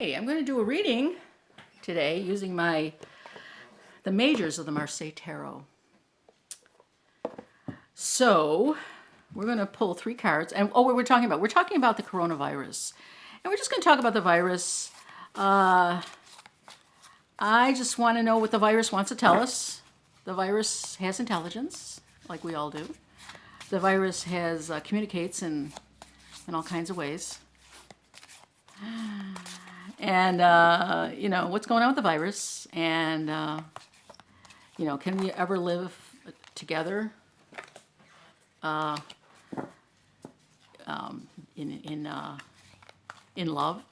Hey, I'm going to do a reading today using the majors of the Marseilles Tarot. So we're going to pull three cards, and what we're talking about? We're talking about the coronavirus, and we're just going to talk about the virus. I just want to know what the virus wants to tell us. The virus has intelligence, like we all do. The virus has communicates in all kinds of ways. And, what's going on with the virus, and, can we ever live together in love?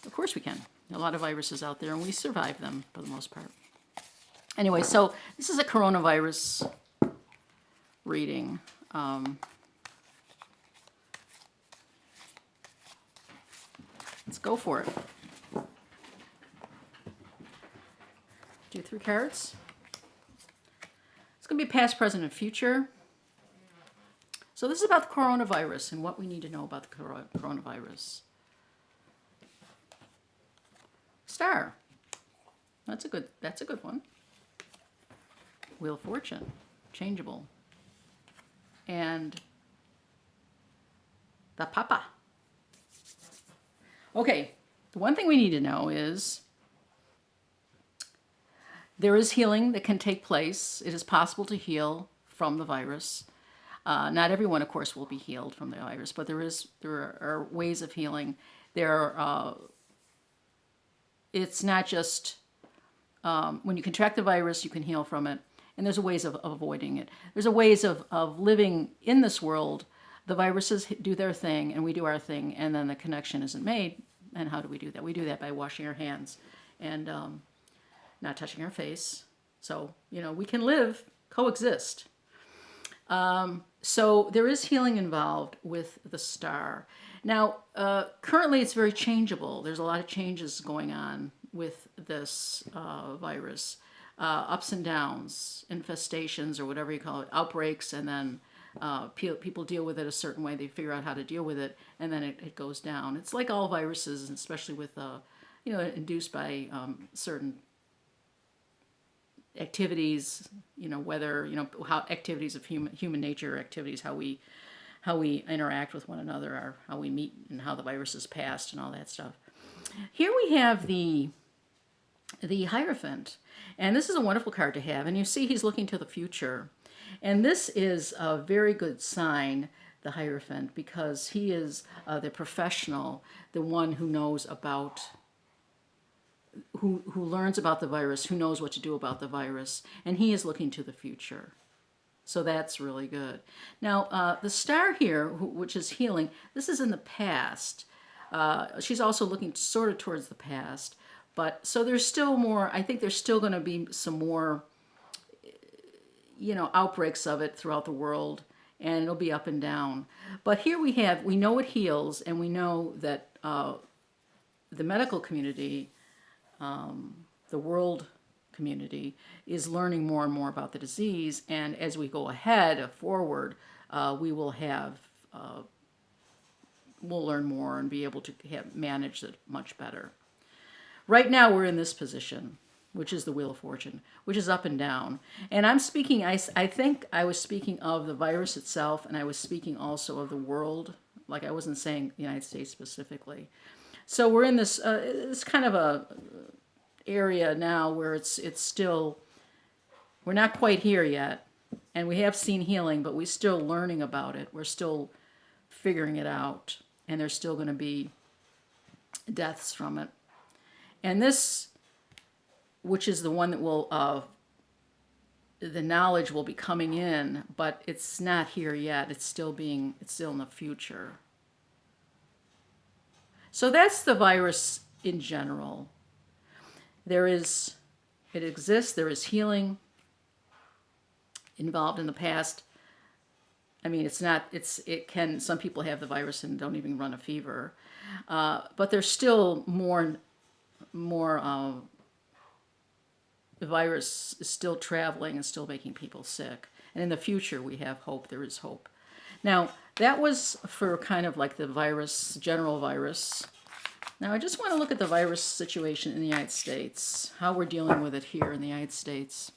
Of course we can. A lot of viruses out there, and we survive them for the most part. Anyway, so this is a coronavirus reading. Let's go for it. Do three cards. It's going to be past, present, and future. So this is about the coronavirus and what we need to know about the coronavirus. Star. That's a good one. Wheel of Fortune. Changeable. And the Papa. Okay, the one thing we need to know is there is healing that can take place. It is possible to heal from the virus. Not everyone, of course, will be healed from the virus, but there are ways of healing. It's not just when you contract the virus, you can heal from it, and there's ways of avoiding it. There's ways of living in this world. The viruses do their thing, and we do our thing, and then the connection isn't made. And how do we do that? We do that by washing our hands and not touching our face. So, we can coexist. So there is healing involved with the star. Now, currently it's very changeable. There's a lot of changes going on with this virus. Ups and downs, infestations, or whatever you call it, outbreaks, and then people deal with it a certain way. They figure out how to deal with it, and then it goes down. It's like all viruses, especially with, induced by certain activities, whether, how activities of human nature, activities, how we interact with one another, or how we meet, and how the virus is passed, and all that stuff. Here we have the Hierophant, and this is a wonderful card to have, and you see he's looking to the future. And this is a very good sign, the Hierophant, because he is the professional, the one who knows about, who learns about the virus, who knows what to do about the virus, and he is looking to the future. So that's really good. Now, the star here, which is healing, this is in the past. She's also looking sort of towards the past. But so there's still more, I think there's still going to be some more, outbreaks of it throughout the world, and it'll be up and down. But here we know it heals, and we know that the medical community, the world community, is learning more and more about the disease, and as we go forward, we will we'll learn more and be able to manage it much better. Right now we're in this position, which is the Wheel of Fortune, which is up and down. And I'm speaking, I think I was speaking of the virus itself, and I was speaking also of the world, like I wasn't saying the United States specifically. So we're in this kind of a area now where it's still, we're not quite here yet, and we have seen healing, but we're still learning about it. We're still figuring it out, and there's still going to be deaths from it. And this, which is the one that will, the knowledge will be coming in, but it's not here yet. It's still in the future. So that's the virus in general. It exists, there is healing involved in the past. I mean, some people have the virus and don't even run a fever. But there's still more the virus is still traveling and still making people sick. And in the future, we have hope. There is hope. Now, that was for kind of like the virus, general virus. Now I just want to look at the virus situation in the United States, how we're dealing with it here in the United States.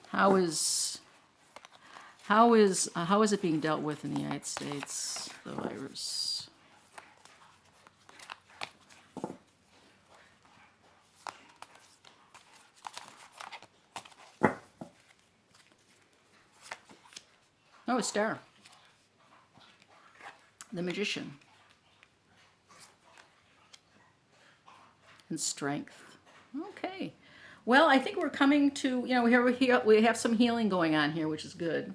How is it being dealt with in the United States, the virus? Oh, it's Star, the magician, and strength. Okay. Well, I think we're coming to, we have some healing going on here, which is good.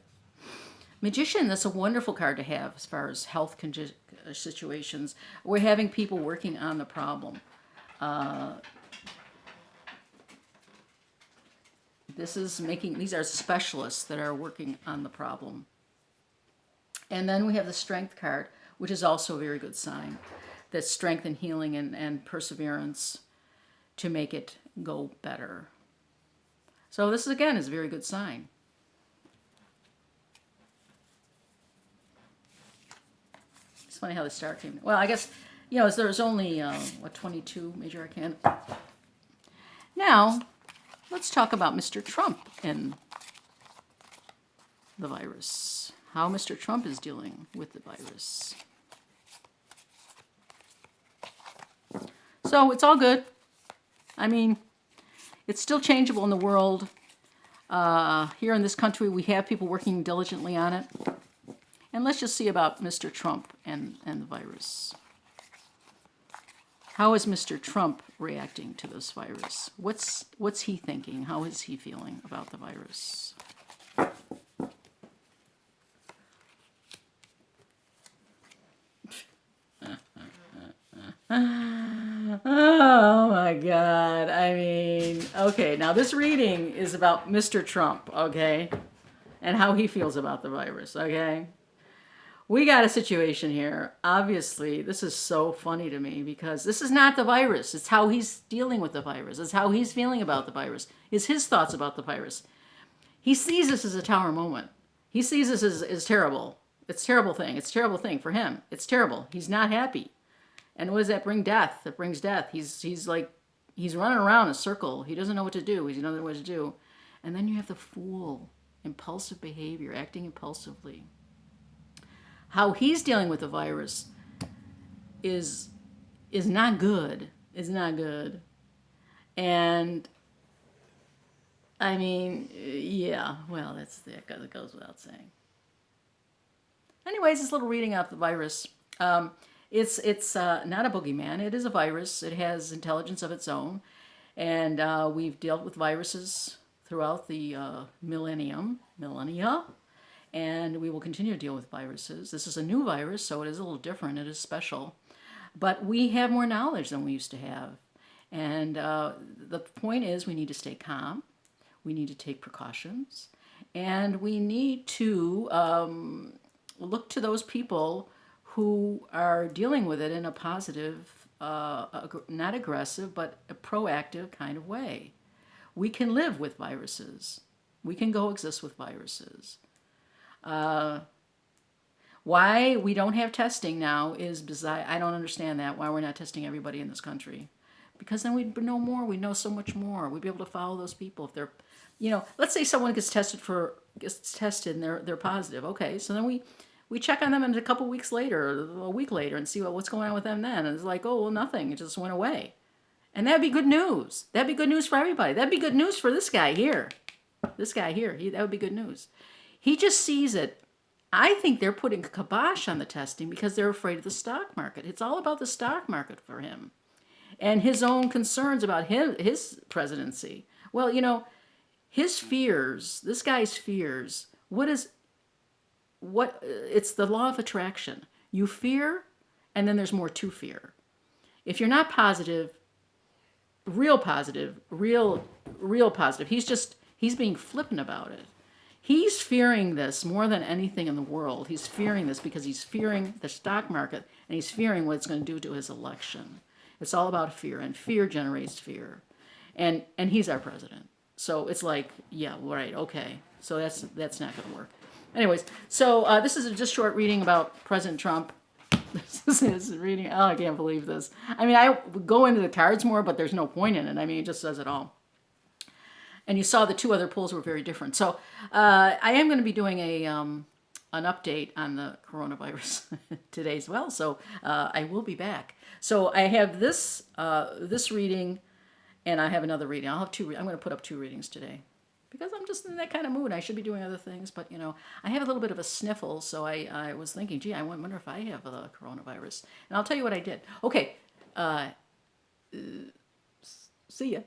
Magician, that's a wonderful card to have as far as health situations. We're having people working on the problem. These are specialists that are working on the problem. And then we have the strength card, which is also a very good sign. That's strength and healing and perseverance to make it go better. So this, again, is a very good sign. It's funny how the star came. Well, I guess, there's only, 22 major arcana. Now, let's talk about Mr. Trump and the virus. How Mr. Trump is dealing with the virus. So it's all good. I mean, it's still changeable in the world. Here in this country, we have people working diligently on it. And let's just see about Mr. Trump and the virus. How is Mr. Trump reacting to this virus? What's he thinking? How is he feeling about the virus? Oh my God. I mean, okay, now this reading is about Mr. Trump, okay? And how he feels about the virus, okay? We got a situation here. Obviously, this is so funny to me because this is not the virus. It's how he's dealing with the virus. It's how he's feeling about the virus. It's his thoughts about the virus. He sees this as a tower moment. He sees this as terrible. It's a terrible thing. It's a terrible thing for him. It's terrible. He's not happy. And what does that bring? Death. That brings death. He's running around in a circle. He doesn't know what to do. He doesn't know what to do. And then you have the fool, impulsive behavior, acting impulsively. How he's dealing with the virus is not good. Is not good. And I mean, yeah, well, that goes without saying. Anyways, this little reading out the virus. It's not a boogeyman. It is a virus. It has intelligence of its own. And we've dealt with viruses throughout the millennia. And we will continue to deal with viruses. This is a new virus, so it is a little different. It is special. But we have more knowledge than we used to have. And the point is we need to stay calm. We need to take precautions. And we need to look to those people who are dealing with it in a positive, not aggressive, but a proactive kind of way. We can live with viruses. We can coexist with viruses. Why we don't have testing now is bizarre. I don't understand that, why we're not testing everybody in this country. Because then we'd know more. We'd know so much more. We'd be able to follow those people. If they're, let's say someone gets tested and they're positive. Okay, so then we check on them in a couple weeks later, a week later, and see what's going on with them then. And it's like, oh, well, nothing. It just went away. And that'd be good news. That'd be good news for everybody. That'd be good news for this guy here. That would be good news. He just sees it. I think they're putting a kibosh on the testing because they're afraid of the stock market. It's all about the stock market for him and his own concerns about his presidency. Well, his fears, this guy's fears, it's the law of attraction. You fear, and then there's more to fear. If you're not positive, real positive, he's being flippant about it. He's fearing this more than anything in the world. He's fearing this because he's fearing the stock market and he's fearing what it's going to do to his election. It's all about fear, and fear generates fear. And he's our president. So it's like, yeah, right, okay. So that's not going to work. Anyways, so this is a just short reading about President Trump. This is reading. Oh, I can't believe this. I mean, I would go into the cards more, but there's no point in it. I mean, it just says it all. And you saw the two other polls were very different. So I am going to be doing an update on the coronavirus today as well. So I will be back. So I have this reading, and I have another reading. I'll have two. I'm going to put up two readings today because I'm just in that kind of mood. I should be doing other things, but I have a little bit of a sniffle, so I was thinking, gee, I wonder if I have the coronavirus. And I'll tell you what I did. Okay, see ya.